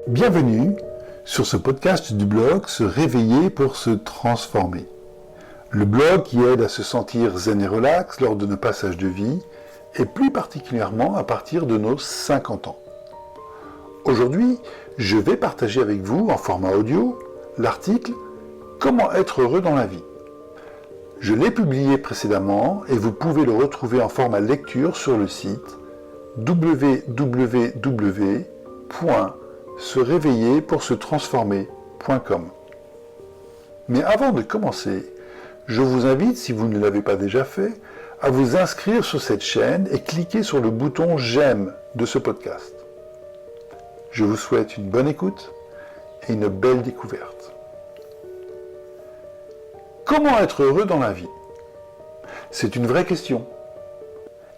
Bienvenue sur ce podcast du blog Se réveiller pour se transformer. Le blog qui aide à se sentir zen et relax lors de nos passages de vie et plus particulièrement à partir de nos 50 ans. Aujourd'hui, je vais partager avec vous en format audio l'article « Comment être heureux dans la vie ». Je l'ai publié précédemment et vous pouvez le retrouver en format lecture sur le site www.seréveillerpoursetransformer.com. Mais avant de commencer, je vous invite, si vous ne l'avez pas déjà fait, à vous inscrire sur cette chaîne et cliquer sur le bouton « J'aime » de ce podcast. Je vous souhaite une bonne écoute et une belle découverte. Comment être heureux dans la vie ? C'est une vraie question.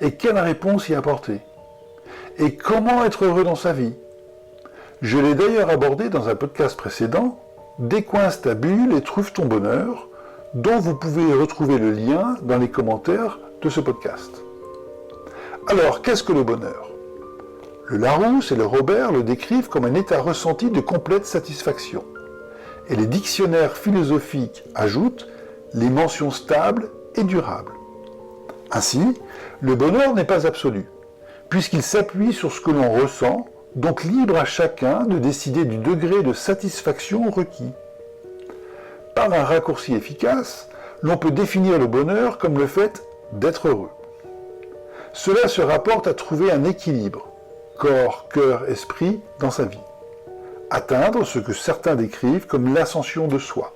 Et quelle réponse y apporter ? Et comment être heureux dans sa vie ? Je l'ai d'ailleurs abordé dans un podcast précédent, Décoince ta bulle et trouve ton bonheur, dont vous pouvez retrouver le lien dans les commentaires de ce podcast. Alors, qu'est-ce que le bonheur ? Le Larousse et le Robert le décrivent comme un état ressenti de complète satisfaction. Et les dictionnaires philosophiques ajoutent les mentions stables et durables. Ainsi, le bonheur n'est pas absolu, puisqu'il s'appuie sur ce que l'on ressent, donc libre à chacun de décider du degré de satisfaction requis. Par un raccourci efficace, l'on peut définir le bonheur comme le fait d'être heureux. Cela se rapporte à trouver un équilibre, corps, cœur, esprit, dans sa vie. Atteindre ce que certains décrivent comme l'ascension de soi.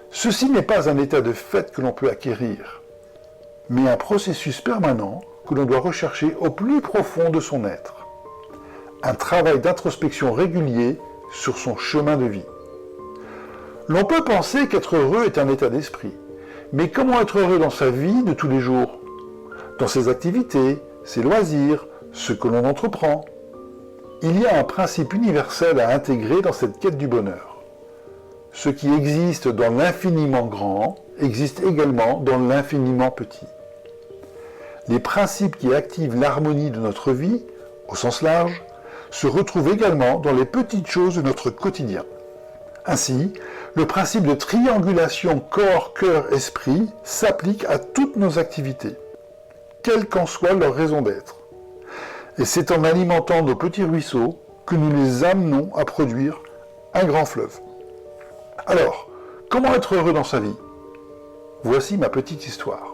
Ceci n'est pas un état de fait que l'on peut acquérir, mais un processus permanent que l'on doit rechercher au plus profond de son être. Un travail d'introspection régulier sur son chemin de vie. L'on peut penser qu'être heureux est un état d'esprit, mais comment être heureux dans sa vie de tous les jours ? Dans ses activités, ses loisirs, ce que l'on entreprend ? Il y a un principe universel à intégrer dans cette quête du bonheur. Ce qui existe dans l'infiniment grand existe également dans l'infiniment petit. Les principes qui activent l'harmonie de notre vie, au sens large, se retrouvent également dans les petites choses de notre quotidien. Ainsi, le principe de triangulation corps, cœur, esprit s'applique à toutes nos activités, quelle qu'en soit leur raison d'être. Et c'est en alimentant nos petits ruisseaux que nous les amenons à produire un grand fleuve. Alors, comment être heureux dans sa vie ? Voici ma petite histoire.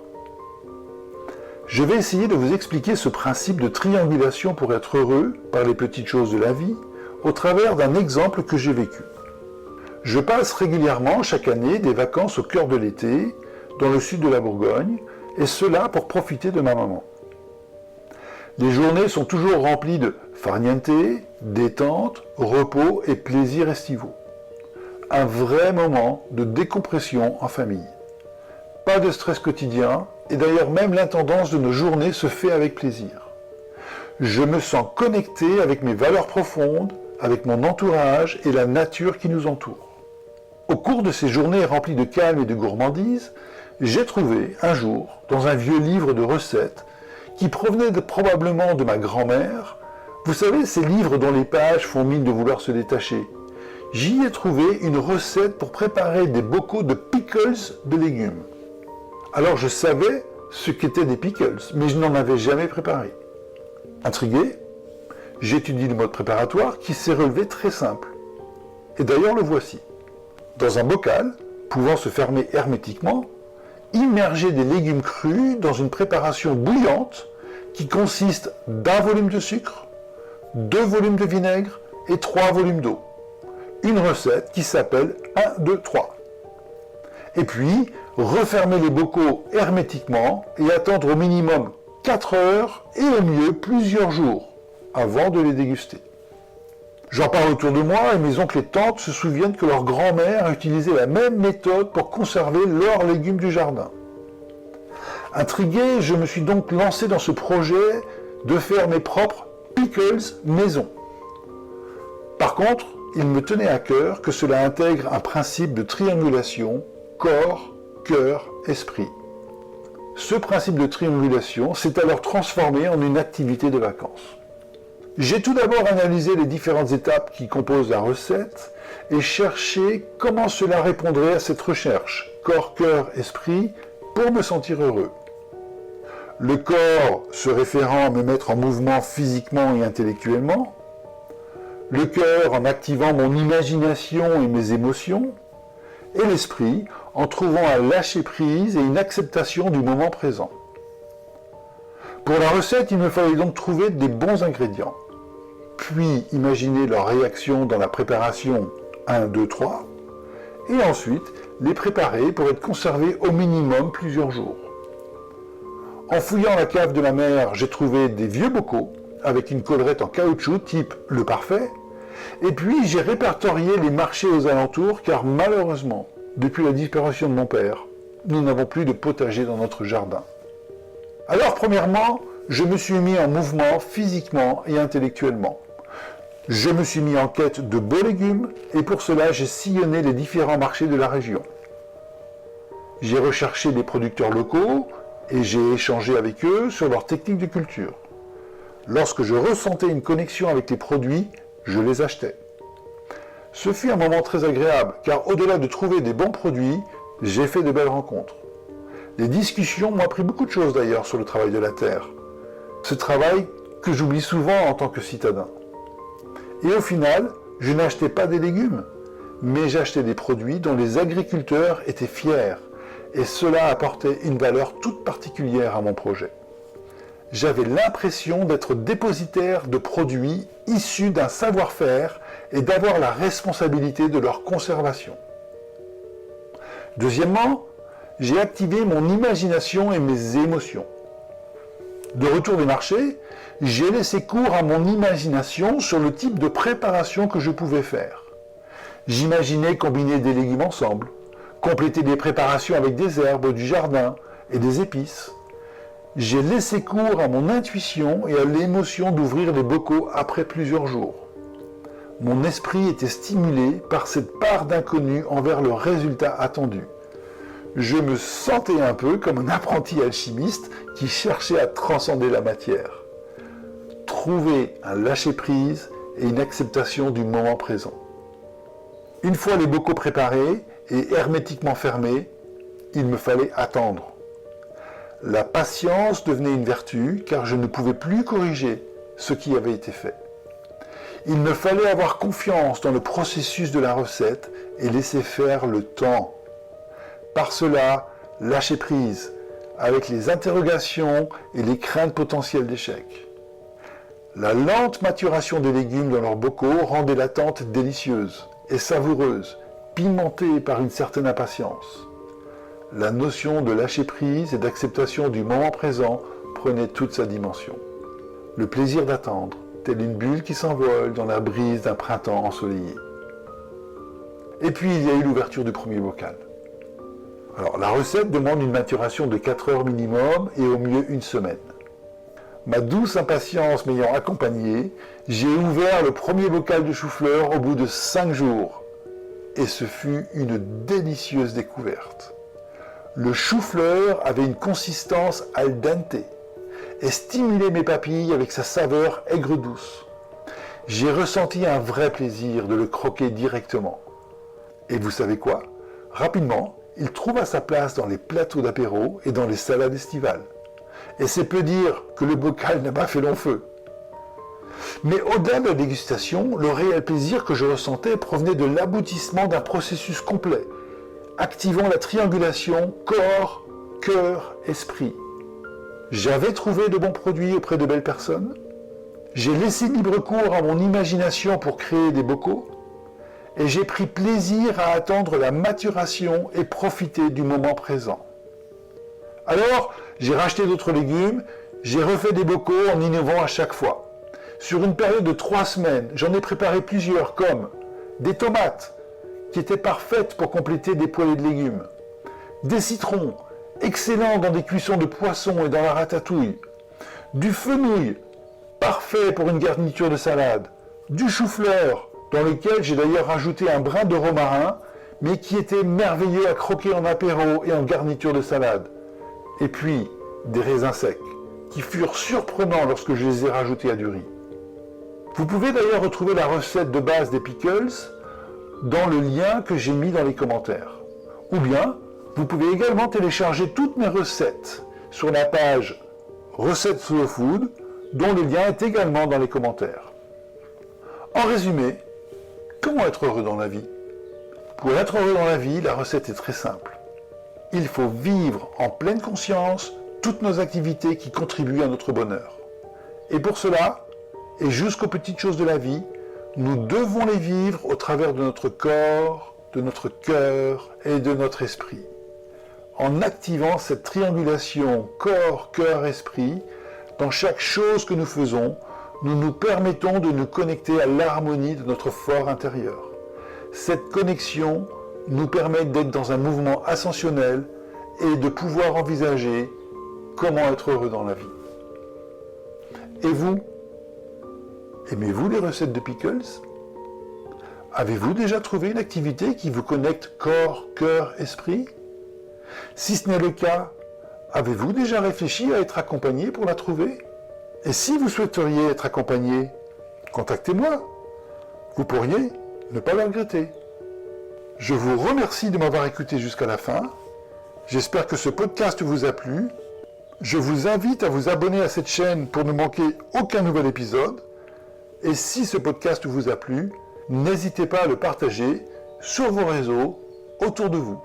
Je vais essayer de vous expliquer ce principe de triangulation pour être heureux par les petites choses de la vie au travers d'un exemple que j'ai vécu. Je passe régulièrement chaque année des vacances au cœur de l'été dans le sud de la Bourgogne et cela pour profiter de ma maman. Les journées sont toujours remplies de farniente, détente, repos et plaisirs estivaux. Un vrai moment de décompression en famille. Pas de stress quotidien, et d'ailleurs même l'intendance de nos journées se fait avec plaisir. Je me sens connecté avec mes valeurs profondes, avec mon entourage et la nature qui nous entoure. Au cours de ces journées remplies de calme et de gourmandise, j'ai trouvé un jour, dans un vieux livre de recettes, qui provenait probablement de ma grand-mère, vous savez, ces livres dont les pages font mine de vouloir se détacher. J'y ai trouvé une recette pour préparer des bocaux de pickles de légumes. Alors je savais ce qu'étaient des pickles, mais je n'en avais jamais préparé. Intrigué, j'étudie le mode préparatoire qui s'est relevé très simple. Et d'ailleurs le voici. Dans un bocal, pouvant se fermer hermétiquement, immergez des légumes crus dans une préparation bouillante qui consiste d'1 volume de sucre, 2 volumes de vinaigre et 3 volumes d'eau. Une recette qui s'appelle 1, 2, 3. Et puis, refermer les bocaux hermétiquement et attendre au minimum 4 heures et au mieux plusieurs jours avant de les déguster. J'en parle autour de moi et mes oncles et tantes se souviennent que leur grand-mère a utilisé la même méthode pour conserver leurs légumes du jardin. Intrigué, je me suis donc lancé dans ce projet de faire mes propres pickles maison. Par contre, il me tenait à cœur que cela intègre un principe de triangulation, corps, cœur, esprit. Ce principe de triangulation s'est alors transformé en une activité de vacances. J'ai tout d'abord analysé les différentes étapes qui composent la recette et cherché comment cela répondrait à cette recherche, corps, cœur, esprit, pour me sentir heureux. Le corps se référant à me mettre en mouvement physiquement et intellectuellement, le cœur en activant mon imagination et mes émotions, et l'esprit en trouvant un lâcher-prise et une acceptation du moment présent. Pour la recette, il me fallait donc trouver des bons ingrédients, puis imaginer leur réaction dans la préparation 1, 2, 3, et ensuite les préparer pour être conservés au minimum plusieurs jours. En fouillant la cave de ma mère, j'ai trouvé des vieux bocaux avec une collerette en caoutchouc type Le Parfait, et puis j'ai répertorié les marchés aux alentours car malheureusement, depuis la disparition de mon père, nous n'avons plus de potager dans notre jardin. Alors premièrement, je me suis mis en mouvement physiquement et intellectuellement. Je me suis mis en quête de beaux légumes et pour cela j'ai sillonné les différents marchés de la région. J'ai recherché des producteurs locaux et j'ai échangé avec eux sur leurs techniques de culture. Lorsque je ressentais une connexion avec les produits, je les achetais. Ce fut un moment très agréable car au-delà de trouver des bons produits, j'ai fait de belles rencontres. Les discussions m'ont appris beaucoup de choses d'ailleurs sur le travail de la terre. Ce travail que j'oublie souvent en tant que citadin. Et au final, je n'achetais pas des légumes, mais j'achetais des produits dont les agriculteurs étaient fiers, et cela apportait une valeur toute particulière à mon projet. J'avais l'impression d'être dépositaire de produits issus d'un savoir-faire et d'avoir la responsabilité de leur conservation. Deuxièmement, j'ai activé mon imagination et mes émotions. De retour du marché, j'ai laissé cours à mon imagination sur le type de préparation que je pouvais faire. J'imaginais combiner des légumes ensemble, compléter des préparations avec des herbes du jardin et des épices. J'ai laissé cours à mon intuition et à l'émotion d'ouvrir les bocaux après plusieurs jours. Mon esprit était stimulé par cette part d'inconnu envers le résultat attendu. Je me sentais un peu comme un apprenti alchimiste qui cherchait à transcender la matière. Trouver un lâcher-prise et une acceptation du moment présent. Une fois les bocaux préparés et hermétiquement fermés, il me fallait attendre. La patience devenait une vertu car je ne pouvais plus corriger ce qui avait été fait. Il me fallait avoir confiance dans le processus de la recette et laisser faire le temps. Par cela, lâcher prise avec les interrogations et les craintes potentielles d'échec. La lente maturation des légumes dans leurs bocaux rendait l'attente délicieuse et savoureuse, pimentée par une certaine impatience. La notion de lâcher prise et d'acceptation du moment présent prenait toute sa dimension. Le plaisir d'attendre, telle une bulle qui s'envole dans la brise d'un printemps ensoleillé. Et puis il y a eu l'ouverture du premier bocal. Alors la recette demande une maturation de 4 heures minimum et au mieux une semaine. Ma douce impatience m'ayant accompagné, j'ai ouvert le premier bocal de chou-fleur au bout de 5 jours. Et ce fut une délicieuse découverte. Le chou-fleur avait une consistance al dente et stimulait mes papilles avec sa saveur aigre-douce. J'ai ressenti un vrai plaisir de le croquer directement. Et vous savez quoi ? Rapidement, il trouva sa place dans les plateaux d'apéro et dans les salades estivales. Et c'est peu dire que le bocal n'a pas fait long feu. Mais au-delà de la dégustation, le réel plaisir que je ressentais provenait de l'aboutissement d'un processus complet, activant la triangulation corps, cœur, esprit. J'avais trouvé de bons produits auprès de belles personnes. J'ai laissé libre cours à mon imagination pour créer des bocaux. Et j'ai pris plaisir à attendre la maturation et profiter du moment présent. Alors, j'ai racheté d'autres légumes, j'ai refait des bocaux en innovant à chaque fois. Sur une période de 3 semaines, j'en ai préparé plusieurs comme des tomates, qui étaient parfaites pour compléter des poêlées de légumes, des citrons, excellents dans des cuissons de poisson et dans la ratatouille, du fenouil, parfait pour une garniture de salade, du chou-fleur, dans lequel j'ai d'ailleurs rajouté un brin de romarin, mais qui était merveilleux à croquer en apéro et en garniture de salade. Et puis, des raisins secs, qui furent surprenants lorsque je les ai rajoutés à du riz. Vous pouvez d'ailleurs retrouver la recette de base des pickles dans le lien que j'ai mis dans les commentaires. Ou bien, vous pouvez également télécharger toutes mes recettes sur la page Recettes Slow Food, dont le lien est également dans les commentaires. En résumé, comment être heureux dans la vie? Pour être heureux dans la vie, la recette est très simple. Il faut vivre en pleine conscience toutes nos activités qui contribuent à notre bonheur. Et pour cela, et jusqu'aux petites choses de la vie, nous devons les vivre au travers de notre corps, de notre cœur et de notre esprit. En activant cette triangulation corps, cœur, esprit, dans chaque chose que nous faisons, nous nous permettons de nous connecter à l'harmonie de notre fort intérieur. Cette connexion nous permet d'être dans un mouvement ascensionnel et de pouvoir envisager comment être heureux dans la vie. Et vous? Aimez-vous les recettes de pickles? Avez-vous déjà trouvé une activité qui vous connecte corps, cœur, esprit? Si ce n'est le cas, avez-vous déjà réfléchi à être accompagné pour la trouver? Et si vous souhaiteriez être accompagné, contactez-moi. Vous pourriez ne pas le regretter. Je vous remercie de m'avoir écouté jusqu'à la fin. J'espère que ce podcast vous a plu. Je vous invite à vous abonner à cette chaîne pour ne manquer aucun nouvel épisode. Et si ce podcast vous a plu, n'hésitez pas à le partager sur vos réseaux autour de vous.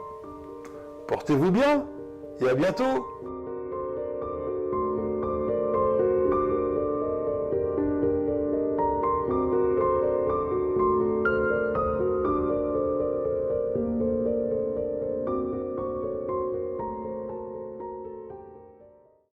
Portez-vous bien et à bientôt!